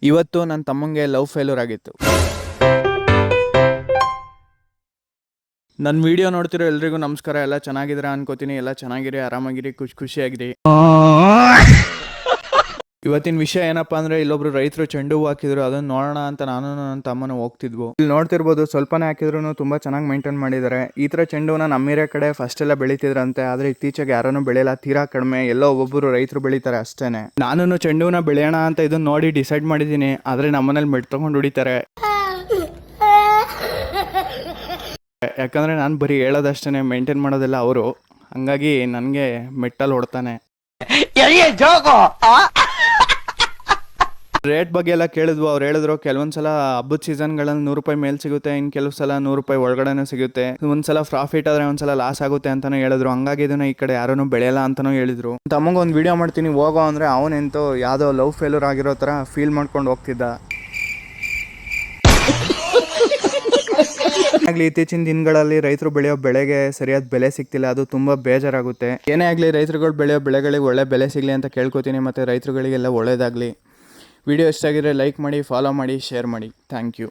ಇವತ್ತು ನನ್ನ ತಮ್ಮಂಗೆ love failure ಆಗಿತ್ತು. ನನ್ನ ವಿಡಿಯೋ ನೋಡ್ತಿರೋ ಎಲ್ರಿಗೂ ನಮಸ್ಕಾರ. ಎಲ್ಲ ಚೆನ್ನಾಗಿದ್ದೀರಾ ಅನ್ಕೋತೀನಿ. ಎಲ್ಲ ಚೆನ್ನಾಗಿರಿ, ಆರಾಮಾಗಿರಿ, ಖುಷಿಯಾಗಿರಿ. ಇವತ್ತಿನ ವಿಷಯ ಏನಪ್ಪಾ ಅಂದ್ರೆ, ಇಲ್ಲೊಬ್ರು ರೈತರು ಚೆಂಡು ಹೂ ಹಾಕಿದ್ರು. ಅದನ್ನ ನೋಡೋಣ ಅಂತ ನಾನು ನನ್ನ ತಮ್ಮನ ಹೋಗ್ತಿದ್ವು. ಇಲ್ಲಿ ನೋಡ್ತಿರ್ಬೋದು, ಸ್ವಲ್ಪನೇ ಹಾಕಿದ್ರು ತುಂಬಾ ಚೆನ್ನಾಗಿ ಮೈಂಟೈನ್ ಮಾಡಿದ್ದಾರೆ. ಈ ತರ ಚೆಂಡು ಹೂನ ನಮ್ಮ ಏರಿಯಾ ಕಡೆ ಫಸ್ಟ್ ಎಲ್ಲ ಬೆಳಿತಿದ್ರಂತೆ, ಆದ್ರೆ ಇತ್ತೀಚೆಗೆ ಯಾರನ್ನು ಬೆಳೆಯಲ್ಲ, ತೀರಾ ಕಡಿಮೆ. ಎಲ್ಲೋ ಒಬ್ಬೊಬ್ರು ರೈತರು ಬೆಳಿತಾರೆ ಅಷ್ಟೇನೆ. ನಾನು ಚೆಂಡು ಹೂನ ಬೆಳೆಯೋಣ ಅಂತ ಇದನ್ನ ನೋಡಿ ಡಿಸೈಡ್ ಮಾಡಿದೀನಿ. ಆದ್ರೆ ನಮ್ಮನೇಲಿ ಮೆಟ್ ತಗೊಂಡು ಹೊಡಿತಾರೆ. ಯಾಕಂದ್ರೆ ನಾನು ಬರೀ ಹೇಳೋದಷ್ಟೇ, ಮೇಂಟೈನ್ ಮಾಡೋದೆಲ್ಲ ಅವರು. ಹಂಗಾಗಿ ನನಗೆ ಮೆಟ್ಟಲ್ಲಿ ಹೊಡ್ತಾನೆ. ರೇಟ್ ಬಗ್ಗೆ ಎಲ್ಲ ಕೇಳಿದ್ವು. ಅವ್ರು ಹೇಳಿದ್ರು ಕೆಲವೊಂದ್ಸಲ ಹಬ್ಬದ ಸೀಸನ್ಗಳಲ್ಲಿ 100 ರೂಪಾಯಿ ಮೇಲೆ ಸಿಗುತ್ತೆ, ಇನ್ನು ಕೆಲವು ಸಲ 100 ರೂಪಾಯಿ ಒಳಗಡೆನೂ ಸಿಗುತ್ತೆ. ಒಂದ್ಸಲ ಪ್ರಾಫಿಟ್ ಆದ್ರೆ ಒಂದ್ಸಲ ಲಾಸ್ ಆಗುತ್ತೆ ಅಂತಾನು ಹೇಳಿದ್ರು. ಹಂಗಾಗಿ ಇದನ್ನ ಈ ಕಡೆ ಯಾರೂ ಬೆಳೆಯಲ್ಲ ಅಂತಾನು ಹೇಳಿದ್ರು. ತಮ್ಮಂಗ ಒಂದು ವಿಡಿಯೋ ಮಾಡ್ತೀನಿ ಹೋಗೋ ಅಂದ್ರೆ, ಅವನೆಂತೂ ಯಾವುದೋ ಲವ್ ಫೇಲ್ಯೂರ್ ಆಗಿರೋ ಥರ ಫೀಲ್ ಮಾಡ್ಕೊಂಡು ಹೋಗ್ತಿದ್ದ. ಆಗ್ಲಿ ಇತ್ತೀಚಿನ ದಿನಗಳಲ್ಲಿ ರೈತರು ಬೆಳೆಯೋ ಬೆಳೆಗೆ ಸರಿಯಾದ ಬೆಲೆ ಸಿಗ್ತಿಲ್ಲ. ಅದು ತುಂಬಾ ಬೇಜಾರಾಗುತ್ತೆ. ಏನೇ ಆಗ್ಲಿ ರೈತರುಗಳು ಬೆಳೆಯೋ ಬೆಳೆಗಳಿಗೆ ಒಳ್ಳೆ ಬೆಲೆ ಸಿಗ್ಲಿ ಅಂತ ಕೇಳ್ಕೊತೀನಿ. ಮತ್ತೆ ರೈತರುಗಳಿಗೆಲ್ಲ ಒಳ್ಳೇದಾಗ್ಲಿ. ವಿಡಿಯೋ ಇಷ್ಟ ಆಗಿದ್ರೆ ಲೈಕ್ ಮಾಡಿ, ಫಾಲೋ ಮಾಡಿ, ಶೇರ್ ಮಾಡಿ. Thank you.